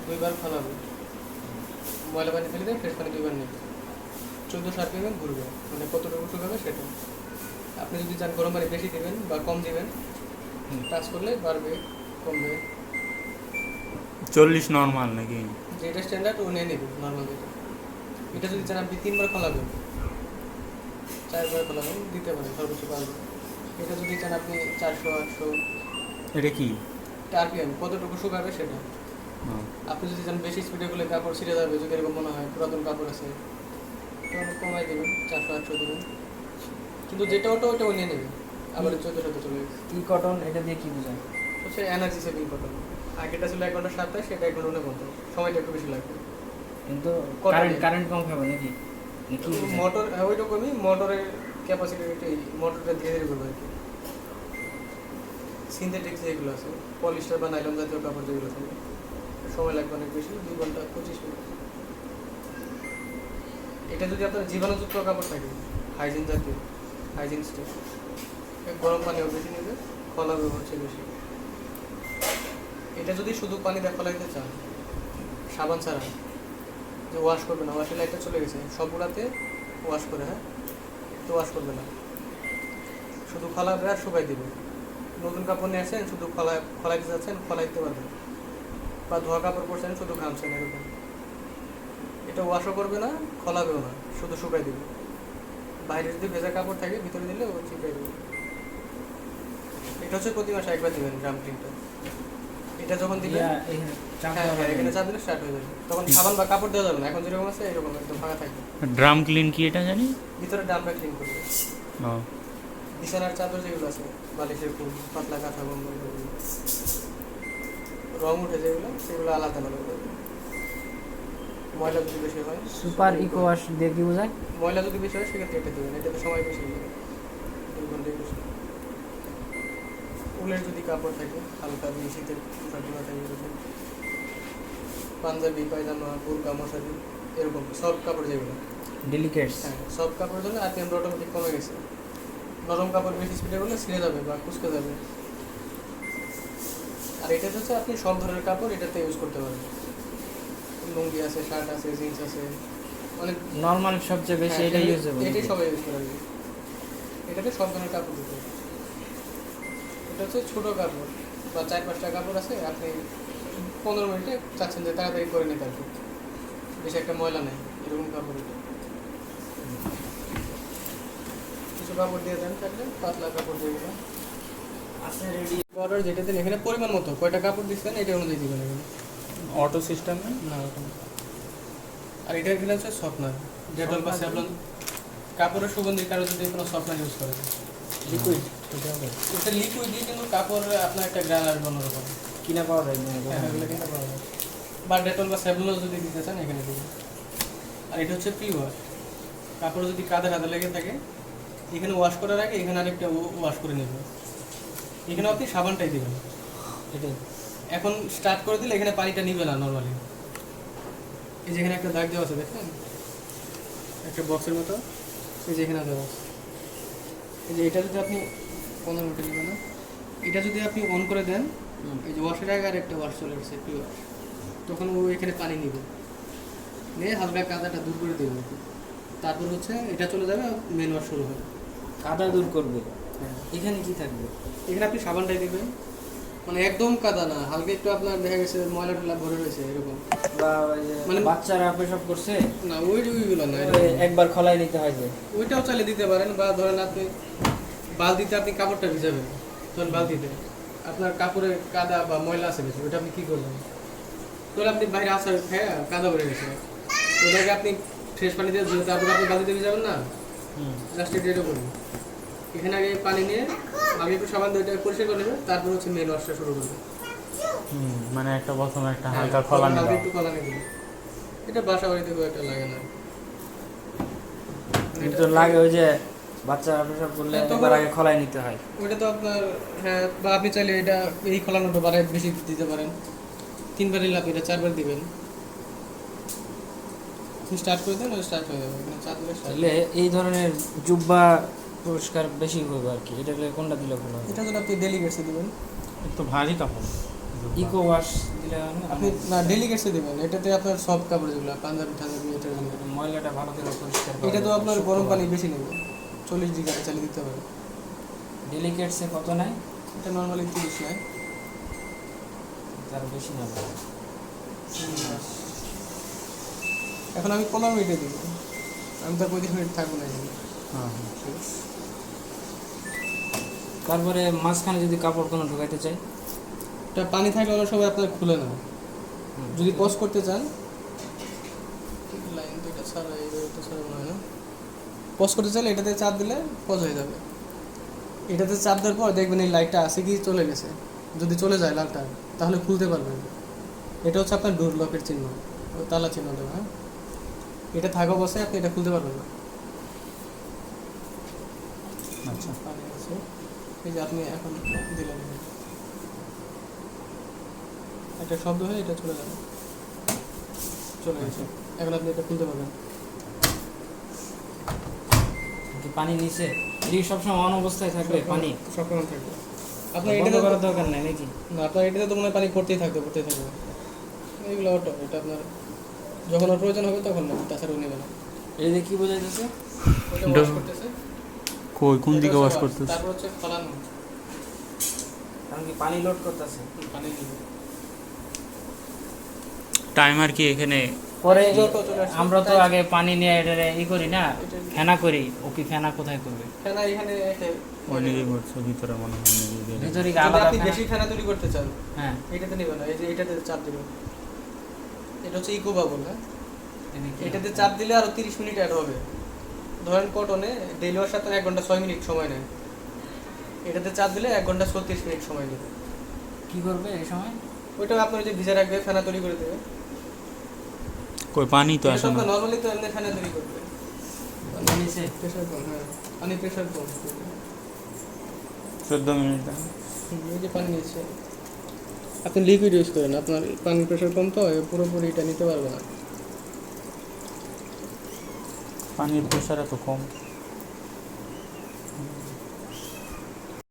দুইবার ফলাবে, ময়লা পানি ফেলে দিয়ে ফ্রেশ পানি দুইবার নেবে, 1400 RPM ঘুরবে, মানে কতটুকু শুকাবে সেটা। আপনি যদি চান গরম পানি বেশি দেবেন বা কম দিবেন, টাচ করলে বাড়বে কমবে। 40 নর্মাল নাকি? যেটা স্ট্যান্ডার্ড ও নিয়ে নেবে নর্মাল যেটা। এটা যদি চান আপনি 3বার ফলাবেন, 4বার ফলাবেন দিতে পারেন, সর্বোচ্চ পারবেন। এটা যদি চান আপনি 400 800, এটা কি? RPM কতটুকু শুকাবে সেটা। আপনি যদি চান বেশি স্পিডে করলে কাপড় ছিঁড়ে যাবে, যদি এরকম মনে হয় পুরাতন কাপড় আছে, তাহলে কমাই দেবেন, 400 800 দেবেন। কিন্তু যেটা ওটা ওটা নিয়ে নেবে, আবার 1400 চলে গেছে। টি কটন এটা দিয়ে কি বোঝায়? হচ্ছে এনার্জি সেভিং কটন। আগেটা ছিল 1 ঘন্টা 27, সেটা 1 ঘন্টা 49, সময়টা একটু বেশি লাগবে। কিন্তু Cotton কারেন্ট কম খাবে নাকি? নাকি মোটর ওই রকমই, মোটরের ক্যাপাসিটি মোটরটা ধীরে ধীরে করবে আর কি। সিনথেটিক যেগুলো আছে, পলিস্টার বা নাইলন জাতীয় কাপড় যেগুলো থাকে, সময় লাগবে অনেক বেশি, 2 ঘন্টা 25 মিনিট। এটা যদি আপনার জীবাণুযুক্ত কাপড় থাকে, হাইজিন জাতীয়, হাইজিন স্টেপ, গরম পানিও বেশি নেবে, ফলাবে হচ্ছে বেশি। এটা যদি শুধু পানি দিয়ে ফলাইতে চান, সাবান ছাড়া, যে ওয়াশ করবে না, ওয়াশের লাইটটা চলে গেছে, সবগুলাতে ওয়াশ করে, হ্যাঁ তো ওয়াশ করবে না, শুধু ফলাবে আর শুকাই দিবে। নতুন কাপড় নিয়ে আসেন, শুধু ফলাইতে যাচ্ছেন, ফলাইতে পারবেন, বা ধোয়া কাপড় পরছেন, শুধু ঘামছেন, এরকম। এটা ওয়াশও করবে না, ফলাবেও না, শুধু শুকাই দিবে। বাইরে যদি ভেজা কাপড় থাকে, ভিতরে দিলে ও চিপাই দেবে। এটা হচ্ছে প্রতি মাসে একবার দিবেন ড্রাম ক্লিনটা। এটা যখন দিবেন, এখানে চাপ দিলে স্টার্ট হয়ে যাবে, তখন সাবান বা কাপড় দেওয়া যাবে না, এখন যেরকম আছে এরকম একদম ফাঁকা থাকবে। ড্রাম ক্লিন কি এটা জানি? ভিতরে ড্রামটা ক্লিন করবে। ও, বিছানার চাদর যেগুলো আছে, বালিশের ফুল, পাতলা কাঁথা কম্বল, রং উঠে যেগুলো, সেগুলো আলাদা আলাদা করবে। ময়লা যদি বেশি হয়, সুপার ইকো ওয়াশ দিয়ে কি বোঝায়? ময়লা যদি বেশি হয় সেক্ষেত্রে এটা দেবেন, এটাতে সময় বেশি লাগে, 2 ঘন্টায় বেশি। উলের যদি কাপড় থাকে, হালকা শীতের পোশাকগুলো থাকে, এরকম পাঞ্জাবি, পায়জামা, বুরকা, মশারি, এরকম সব কাপড় যেগুলো, ডেলিকেটস। হ্যাঁ সব কাপড়ের জন্য RPM অটোমেটিক কমে গেছে। নরম কাপড় বেশি স্পিডে করলে ছিঁড়ে যাবে বা কুচকে যাবে। আর এটা হচ্ছে আপনি সব ধরনের কাপড় এটাতে ইউজ করতে পারেন, লুঙ্গি আছে, শার্ট আছে, জিন্স আছে, অনেক নরমাল সবচেয়ে বেশি এটা ইউজ হবে। এটাই সবাই ইউজ করে। এটাতে সব ধরনের কাপড় দিতে হবে। এটা হচ্ছে ছোটো কাপড় বা 4-5টা কাপড় আছে, আপনি 15 মিনিটে চাচ্ছেন যে তাড়াতাড়ি করে নিতে, আর কি বেশি একটা ময়লা নেই, এরকম কাপড়। এটা কিছু কাপড় দিয়ে দেন থাকলে, পাতলা কাপড় যেগুলো আছে রেডি অর্ডার, যেটাতে এখানে পরিমাণ মতো কয়টা কাপড় দিচ্ছেন এটা অনুযায়ী দিবেন এখানে। অটো সিস্টেম না ওরকম। আর এটা এখানে হচ্ছে সফটনার, ডেটল বা স্যাভলন, কাপড়ের সুগন্ধির কারণে যদি কোনো সফটনার ইউজ করেন, লিকুইড এটা লিকুইডই, কিন্তু কাপড় আপনার একটা গ্রান আসবে অন্যরকম। কিনা পাওয়া যায় না? হ্যাঁ এগুলো কিনতে পাওয়া যায়। বা ডেটল বা স্যাভলন যদি দিতে চান এখানে দিবেন। আর এটা হচ্ছে প্রি ওয়াশ, কাপড় যদি কাঁধে হাতে লেগে থাকে, এখানে ওয়াশ করার আগে এখানে আরেকটা ওয়াশ করে নেবেন, এখানে আপনি সাবানটাই দেবেন। এটাই এখন স্টার্ট করে দিলে এখানে পানিটা নিবে না নর্মালি। এই যে এখানে একটা দাগ দেওয়া আছে, দেখেন একটা বক্সের মতো, এই যে এখানে দেওয়া আছে। এই যে এটা যদি আপনি 15 মিনিটে নেবেন না, এটা যদি আপনি অন করে দেন, এই যে ওয়াশের আগে আর একটা ওয়াশ চলে গেছে, প্রি ওয়াশ, তখন ও এখানে পানি নিবে, নিয়ে হালকা কাদাটা দূর করে দেবে। তারপর হচ্ছে এটা চলে যাবে, মেন ওয়াশ শুরু হবে। কাদা দূর করবে। হ্যাঁ, এখানে কি থাকবে? এখানে আপনি সাবানটাই দিবেন, মানে একদম কাদা না, হালকা একটু আপনার দেখা গেছে ময়লা টলা ভরে রয়েছে এরকম, বা ওই যে মানে বাচ্চারা পেশাব করছে না ওইগুলো না, ওই একবার খলাই নিতে হয় যে। ওইটাও চাইলে দিতে পারেন। বা ধরেন আপনি বালতিতে আপনি কাপড়টা ভিজাবেন, ধরেন বালতিতে আপনার কাপড়ে কাদা বা ময়লা আছে বেশি, ওইটা আপনি কী করবেন? ধরেন আপনি বাইরে আসার খেয়ে কাদা ভরে গেছে, ওইটাকে আপনি ফ্রেশ পানি দিয়ে ধুয়ে তারপরে আপনি বালতিতে ভিজাবেন না, জাস্ট এটা করবেন। এখানে আগে পানি নিয়ে আগে একটু সাবান দিয়ে ওইটা পরিষ্কার করে নেবেন, তারপর হচ্ছে মেন ওয়াশটা শুরু করবেন। মানে একটা প্রথমে একটা হালকা খোলা হালকা নিলাম। একটু কলানি দিন, এটা বাসা বাড়িতে খুব একটা লাগে না। কিন্তু লাগে ওই যে বাচ্চারা পেশাব করলে একবার আগে খলাই নিতে হয়। ওইটা তো আপনার, হ্যাঁ, বা আপনি চাইলে এটা এই খোলানোটা বাড়ায় বেশি দিতে পারেন, 3বার নিলে আপনি এটা 4বার দিবেন। স্টার্ট করে দেন, ওই স্টার্ট হয়ে যাবে, এখানে 4 দিলে start। তাহলে এই ধরনের জুব্বা পুরস্কার বেশি হবে আর কি। এটা কোনটা দিলে ভালো হবে? এটা যদি আপনি ডেলিগেটসে দিবেন, তো ভারী কাপড়। ইকো ওয়াশ দিলে দিলে হয় না? আপনি না ডেলিকেটসে দেবেন, এটাতে আপনার সব কাপড় যেগুলো পাঞ্জাবি টাঞ্জাবি এটা ময়লাটা ভালো করে পরিষ্কার করা এটা তো যাবে, আপনার শুকনো গরম করা। পানি বেশি নেবে, 40 ডিগ্রি চালিয়ে দিতে হবে। ডেলিকেটসে কত নেয়? এটা নর্মালি 30 নেয়। তার বেশি নেবে। এখন আমি 15 মিনিটে দিব, আমি তো 25 মিনিট থাকবো না এখানে। হ্যাঁ তারপরে মাঝখানে যদি কাপড় কোনো ঢুকাইতে চাই, এটা পানি থাকলে অনেক সময় আপনার খুলে না। যদি পজ করতে চান, লাইন দুইটা ছাড়া এইটা ছাড়া মনে হয় না, পজ করতে চাইলে এটাতে চাপ দিলে পজ হয়ে যাবে। এটাতে চাপ দেওয়ার পর দেখবেন এই লাইটটা আছে কি চলে গেছে, যদি চলে যায় লালটা তাহলে খুলতে পারবেন। এটা হচ্ছে আপনার ডোর লকের চিহ্ন, ওই তালা চিহ্ন দেওয়া। হ্যাঁ, এটা থাকা অবস্থায় আপনি এটা খুলতে পারবেন না। আচ্ছা পানি আছে, এই যে আপনি এখন দিলেন, একটা শব্দ হয়ে এটা চলে যাবে, চলে গেছে। এখন আপনি এটা খুলতে পারবেন। কি পানি নিচে এটি সবসময় অন অবস্থায় থাকবে পানি? সবসময় থাকবে। আপনার বন্ধ এটাতে করার দরকার নেই নাকি? না, আপনার এটাতে তো মনে হয় পানি পড়তেই থাকবে, পড়তেই থাকবে। এইগুলো অটো, এটা আপনার যখন ওর প্রয়োজন হবে তখন নেবে, তাছাড়াও নেবে না। এই যে কি বোঝাইতেছে? ওটা ওয়াশ করতেছে, কই কোন দিকে এটা ওয়াশ হচ্ছে করতেছ? তারপর হচ্ছে ফলানো, কারণ কি পানি লোড করতেছে। পানি দিবে। টাইমার কি এখানে? পরে এই যে auto চলে আসছে। আমরা তো আগে পানি নিয়ে এটা ই করি না, ফেনা করি। ও কি ফেনা কোথায় করবে? ফেনা এখানে অনেকেই করছে ভিতরে মনে হয় নাকি গেলে। ভিতরে কি যদি আলাদা আপনি ফেনা? বেশি ফেনা তৈরি করতে চান, হ্যাঁ, এটাতে নেবেন না, এই যে এটাতে চাপ দিবেন। এটা হচ্ছে ইকো বাবল। হ্যাঁ, এটাতে চাপ দিলে আরো 30 মিনিট অ্যাড হবে। ধরেন কটনে ডেলি ওয়াশ সাথে 1 ঘন্টা 6 মিনিট সময় নেয়, এটাতে চাপ দিলে 1 ঘন্টা 36 মিনিট সময় নেবে। কি করবে এই সময়? ওইটা আপনার যে ভিজে রাখবে, ফেনা তৈরি করে দেবে। কই পানি তো আসে না। নর্মালি তো এমনি ফেনা তৈরি করবে, নিচে প্রেশার কম। হ্যাঁ, পানি প্রেশার কম। 14 মিনিট দাও। এই যে পানি নিচ্ছে, আপনি লিকুইড ইউজ করেন, আপনার পানির প্রেশার কম তো পুরোপুরি এটা নিতে পারবে না। পানির প্রেশার এত কম।